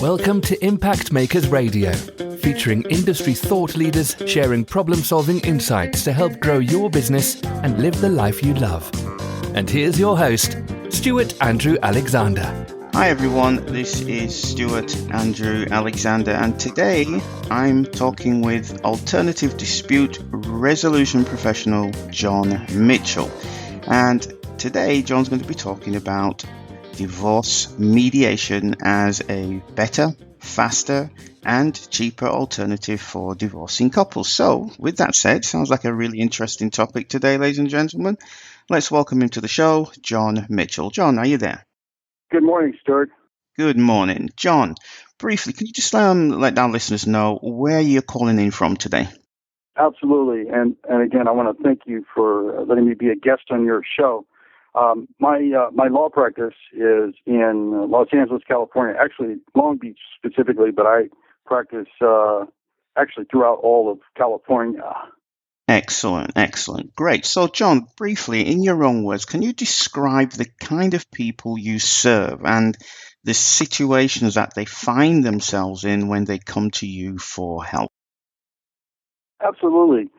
Welcome to Impact Makers Radio, featuring industry thought leaders sharing problem-solving insights to help grow your business and live the life you love. And here's your host, Stewart Andrew Alexander. Hi everyone, this is Stewart Andrew Alexander, and today I'm talking with alternative dispute resolution professional John Mitchell. And today John's going to be talking about divorce mediation as a better, faster, and cheaper alternative for divorcing couples. So, with that said, sounds like a really interesting topic today, ladies and gentlemen. Let's welcome him to the show, John Mitchell. John, are you there? Good morning, Stuart. Good morning. John, briefly, can you just let our listeners know where you're calling in from today? Absolutely. And again, I want to thank you for letting me be a guest on your show. My law practice is in Los Angeles, California, actually Long Beach specifically, but I practice actually throughout all of California. Excellent. Great. So, John, briefly, in your own words, can you describe the kind of people you serve and the situations that they find themselves in when they come to you for help? Absolutely.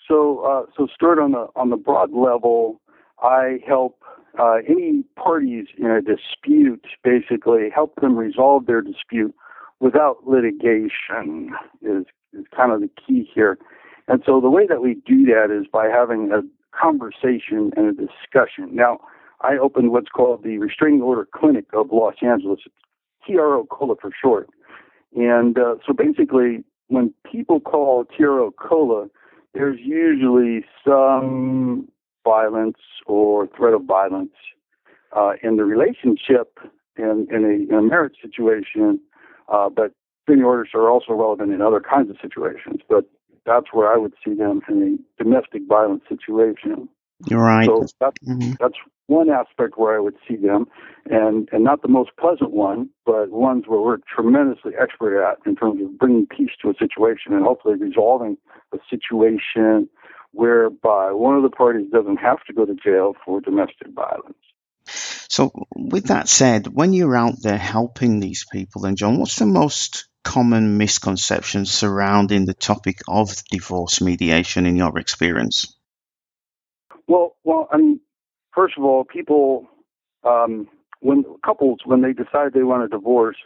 So Stuart, on the broad level, I help any parties in a dispute, basically help them resolve their dispute without litigation is kind of the key here. And so the way that we do that is by having a conversation and a discussion. Now, I opened what's called the Restraining Order Clinic of Los Angeles, TRO COLA for short. And so basically, when people call TRO COLA, there's usually some violence or threat of violence in the relationship in a marriage situation, but restraining orders are also relevant in other kinds of situations. But that's where I would see them in a domestic violence situation. You're right. So that's one aspect where I would see them, and not the most pleasant one, but ones where we're tremendously expert at in terms of bringing peace to a situation and hopefully resolving a situation whereby one of the parties doesn't have to go to jail for domestic violence. So with that said, when you're out there helping these people, then John, what's the most common misconceptions surrounding the topic of divorce mediation in your experience? Well, I mean, first of all, people, when they decide they want a divorce,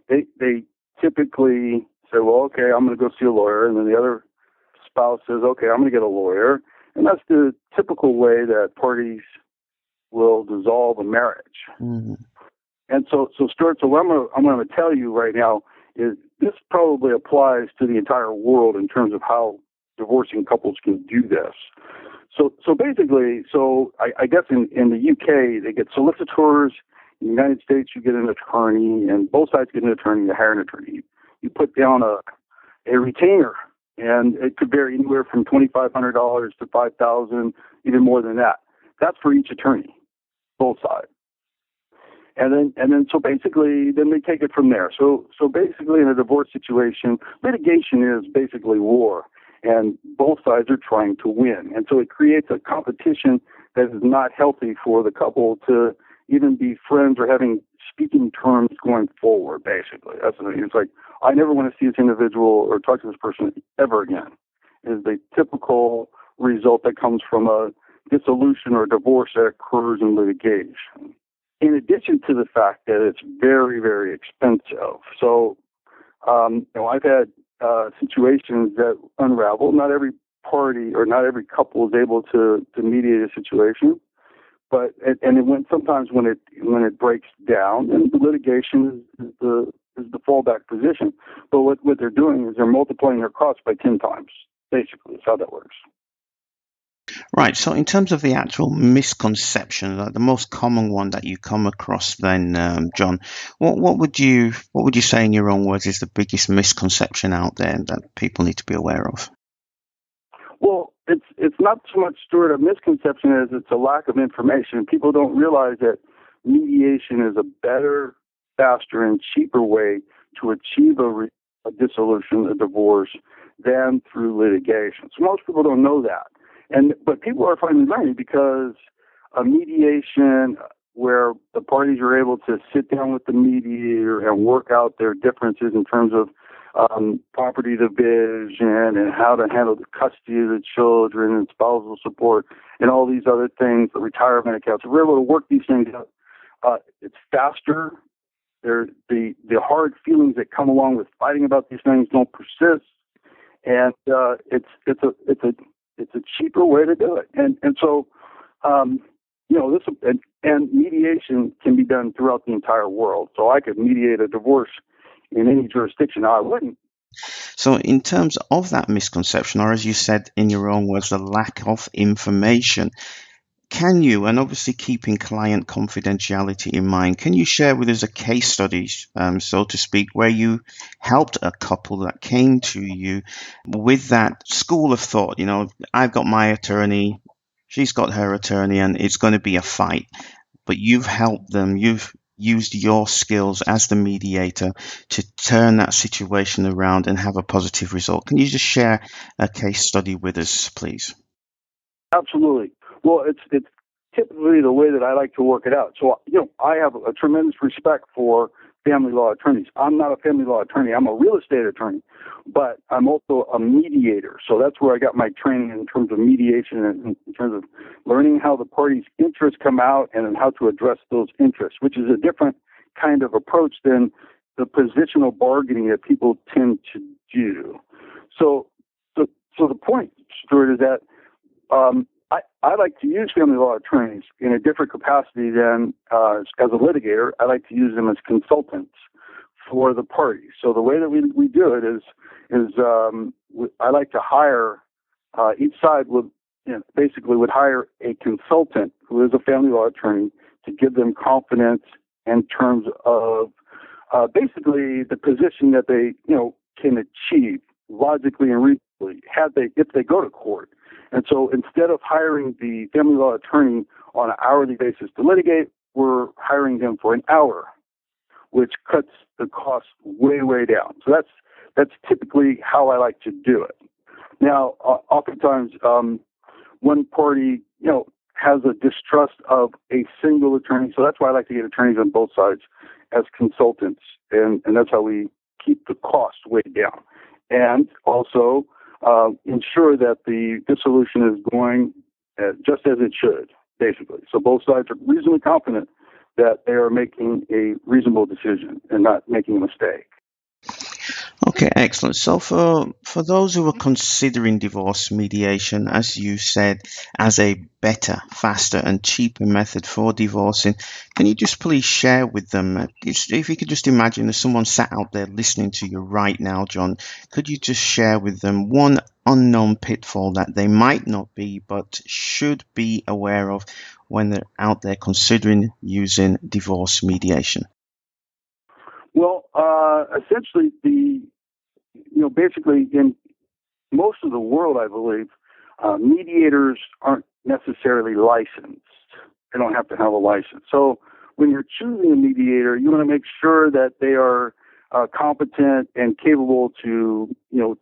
they typically say, well, okay, I'm going to go see a lawyer, and then the other spouse says, okay, I'm going to get a lawyer, and that's the typical way that parties will dissolve a marriage. Mm-hmm. And so Stuart, so what I'm going to tell you right now is this probably applies to the entire world in terms of how divorcing couples can do this. So basically, I guess in the UK, they get solicitors. In the United States, you get an attorney, and both sides get an attorney. You hire an attorney. You put down a retainer, and it could vary anywhere from $2,500 to $5,000, even more than that. That's for each attorney, both sides. And then so basically, then they take it from there. So basically, in a divorce situation, litigation is basically war, and both sides are trying to win. And so it creates a competition that is not healthy for the couple to even be friends or having speaking terms going forward, basically. That's the thing. It's like, I never want to see this individual or talk to this person ever again, is the typical result that comes from a dissolution or divorce that occurs in litigation. In addition to the fact that it's very, very expensive. So, I've had situations that unravel. Not every party or not every couple is able to mediate a situation, but sometimes when it breaks down, then the litigation is the fallback position. But what they're doing is they're multiplying their costs by 10 times. Basically, that's how that works. Right. So in terms of the actual misconception, like the most common one that you come across then, John, what would you say in your own words is the biggest misconception out there that people need to be aware of? Well, it's not so much, Stuart, a misconception as it's a lack of information. People don't realize that mediation is a better, faster, and cheaper way to achieve a dissolution, a divorce, than through litigation. So most people don't know that. But people are finally learning because a mediation where the parties are able to sit down with the mediator and work out their differences in terms of property division and how to handle the custody of the children and spousal support and all these other things, the retirement accounts. If we're able to work these things out, it's faster. The hard feelings that come along with fighting about these things don't persist, and it's a cheaper way to do it. And so this and mediation can be done throughout the entire world. So I could mediate a divorce in any jurisdiction. Now, I wouldn't. So in terms of that misconception, or as you said in your own words, the lack of information, can you, and obviously keeping client confidentiality in mind, can you share with us a case study, so to speak, where you helped a couple that came to you with that school of thought, I've got my attorney, she's got her attorney, and it's going to be a fight, but you've helped them, you've used your skills as the mediator to turn that situation around and have a positive result. Can you just share a case study with us, please? Absolutely. Well, it's typically the way that I like to work it out. So, I have a tremendous respect for family law attorneys. I'm not a family law attorney. I'm a real estate attorney, but I'm also a mediator. So that's where I got my training in terms of mediation and in terms of learning how the parties' interests come out and then how to address those interests, which is a different kind of approach than the positional bargaining that people tend to do. So the point, Stuart, is that I like to use family law attorneys in a different capacity than as a litigator. I like to use them as consultants for the parties. So the way that we do it is I like to hire each side basically would hire a consultant who is a family law attorney to give them confidence in terms of basically the position that they can achieve logically and reasonably if they go to court. And so instead of hiring the family law attorney on an hourly basis to litigate, we're hiring them for an hour, which cuts the cost way, way down. So that's typically how I like to do it. Now, oftentimes, one party, has a distrust of a single attorney. So that's why I like to get attorneys on both sides as consultants. And that's how we keep the cost way down. And also, ensure that the dissolution is going just as it should, basically. So both sides are reasonably confident that they are making a reasonable decision and not making a mistake. Okay, excellent. So for those who are considering divorce mediation, as you said, as a better, faster and cheaper method for divorcing, can you just please share with them, if you could just imagine there's someone sat out there listening to you right now, John, could you just share with them one unknown pitfall that they might not be but should be aware of when they're out there considering using divorce mediation? Well, essentially, basically in most of the world, I believe, mediators aren't necessarily licensed. They don't have to have a license. So when you're choosing a mediator, you want to make sure that they are competent and capable to,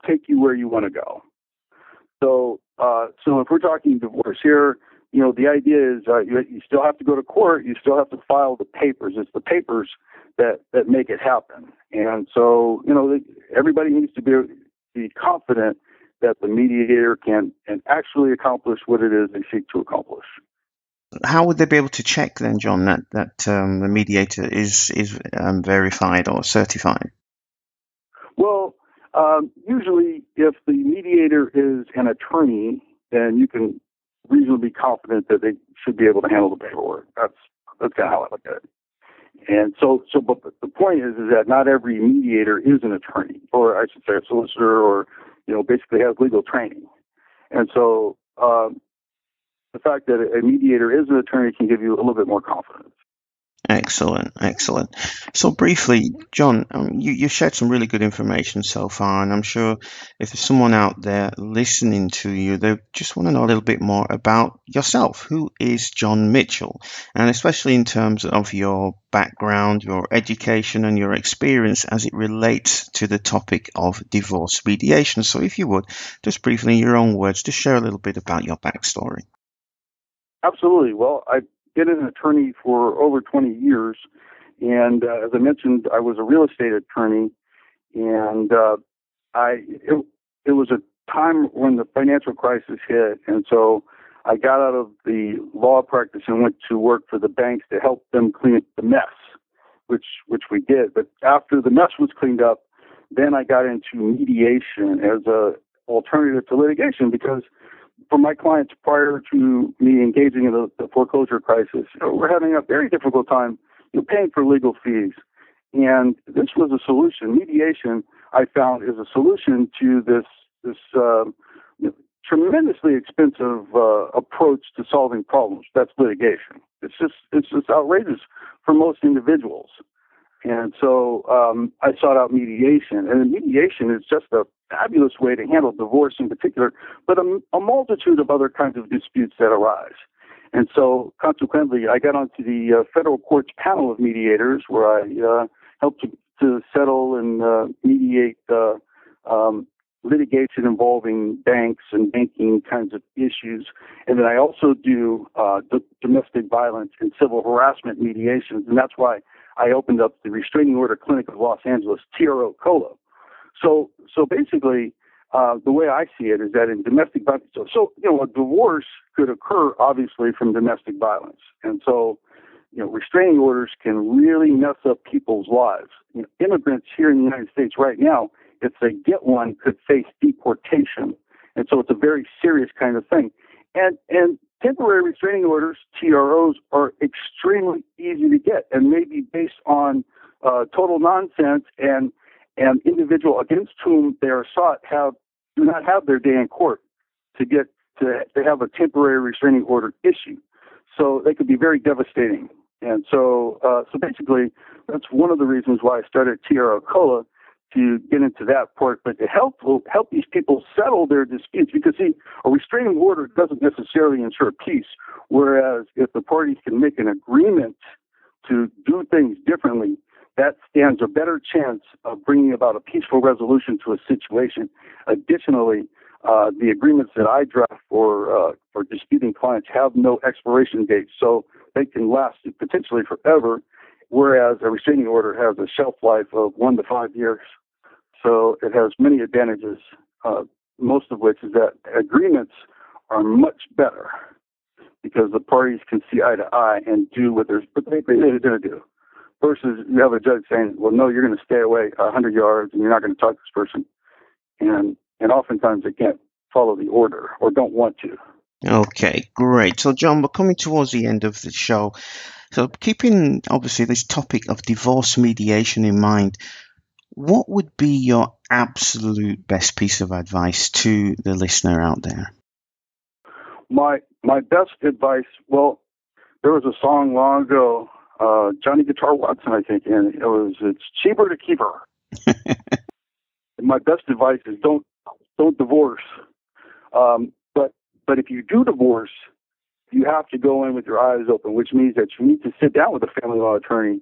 take you where you want to go. So if we're talking divorce here, the idea is you still have to go to court. You still have to file the papers. It's the papers that make it happen. And so, everybody needs to be confident that the mediator can and actually accomplish what it is they seek to accomplish. How would they be able to check then, John, that the mediator is verified or certified? Well, usually if the mediator is an attorney, then you can reasonably be confident that they should be able to handle the paperwork. That's kind of how I look at it. And but the point is that not every mediator is an attorney, or I should say a solicitor, or, basically has legal training. And so the fact that a mediator is an attorney can give you a little bit more confidence. Excellent. So briefly, John, you shared some really good information so far, and I'm sure if there's someone out there listening to you, they just want to know a little bit more about yourself. Who is John Mitchell? And especially in terms of your background, your education, and your experience as it relates to the topic of divorce mediation. So if you would, just briefly in your own words, just share a little bit about your backstory. Absolutely. Well, I've been an attorney for over 20 years. And as I mentioned, I was a real estate attorney. And it was a time when the financial crisis hit. And so I got out of the law practice and went to work for the banks to help them clean up the mess, which we did. But after the mess was cleaned up, then I got into mediation as a alternative to litigation, because for my clients prior to me engaging in the foreclosure crisis, we're having a very difficult time paying for legal fees. And this was a solution. Mediation, I found, is a solution to this tremendously expensive approach to solving problems. That's litigation. It's just outrageous for most individuals. And so I sought out mediation. And mediation is just a fabulous way to handle divorce in particular, but a multitude of other kinds of disputes that arise. And so consequently, I got onto the federal court's panel of mediators, where I helped to settle and mediate litigation involving banks and banking kinds of issues. And then I also do domestic violence and civil harassment mediations. And that's why I opened up the Restraining Order Clinic of Los Angeles, TRO COLA. So basically, the way I see it is that in domestic violence, a divorce could occur obviously from domestic violence. And so, restraining orders can really mess up people's lives. Immigrants here in the United States right now, if they get one, could face deportation. And so it's a very serious kind of thing. And temporary restraining orders, TROs, are extremely easy to get and may be based on total nonsense, and individual against whom they are sought do not have their day in court to have a temporary restraining order issued. So they could be very devastating. And so basically, that's one of the reasons why I started TRO COLA, to get into that part, but to help these people settle their disputes. Because, see, a restraining order doesn't necessarily ensure peace, whereas if the parties can make an agreement to do things differently, that stands a better chance of bringing about a peaceful resolution to a situation. Additionally, the agreements that I draft for disputing clients have no expiration date, so they can last potentially forever, whereas a restraining order has a shelf life of 1 to 5 years. So it has many advantages, most of which is that agreements are much better because the parties can see eye to eye and do what they're going to do. Versus you have a judge saying, well, no, you're going to stay away 100 yards and you're not going to talk to this person. And oftentimes they can't follow the order or don't want to. Okay, great. So, John, we're coming towards the end of the show. So keeping, obviously, this topic of divorce mediation in mind, what would be your absolute best piece of advice to the listener out there? My best advice, well, there was a song long ago, Johnny Guitar Watson, I think, and it's cheaper to keep her. My best advice is don't divorce. But if you do divorce, you have to go in with your eyes open, which means that you need to sit down with a family law attorney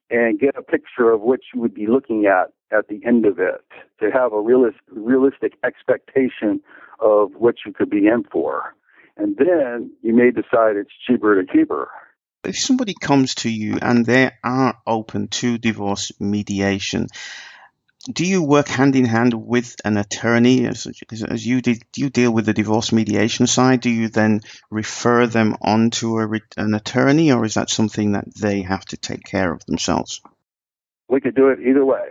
and get a picture of what you would be looking at the end of it, to have a realistic expectation of what you could be in for. And then you may decide it's cheaper to keep her. If somebody comes to you and they are open to divorce mediation, do you work hand in hand with an attorney as you did? Do you deal with the divorce mediation side? Do you then refer them on to an attorney, or is that something that they have to take care of themselves? We could do it either way.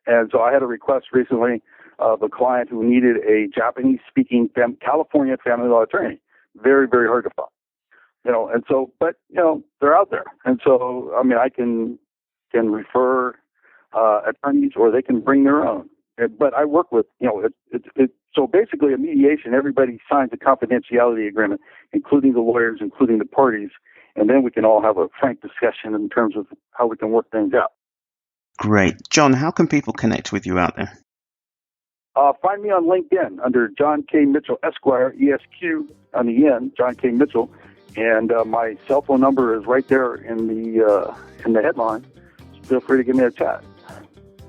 And so I had a request recently of a client who needed a Japanese-speaking California family law attorney. Very, very hard to find. And so, but, they're out there. And so, I mean, I can refer attorneys, or they can bring their own. But I work with, so basically a mediation, everybody signs a confidentiality agreement, including the lawyers, including the parties, and then we can all have a frank discussion in terms of how we can work things out. Great. John, how can people connect with you out there? Find me on LinkedIn under John K. Mitchell, Esquire, ESQ on the end, John K. Mitchell, and my cell phone number is right there in the headline. Feel free to give me a chat.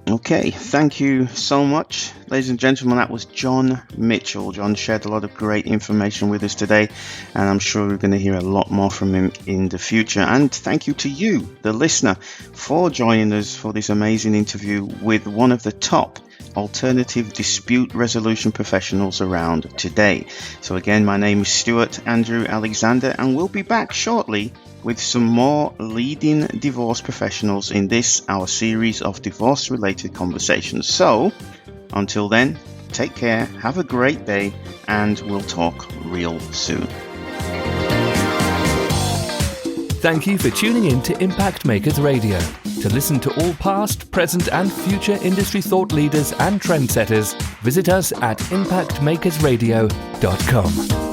Okay, thank you so much. Ladies and gentlemen, that was John Mitchell. John shared a lot of great information with us today, and I'm sure we're going to hear a lot more from him in the future. And thank you to you, the listener, for joining us for this amazing interview with one of the top alternative dispute resolution professionals around today. So again, my name is Stewart Andrew Alexander, and we'll be back shortly with some more leading divorce professionals in this, our series of divorce-related conversations. So, until then, take care, have a great day, and we'll talk real soon. Thank you for tuning in to Impact Makers Radio. To listen to all past, present, and future industry thought leaders and trendsetters, visit us at impactmakersradio.com.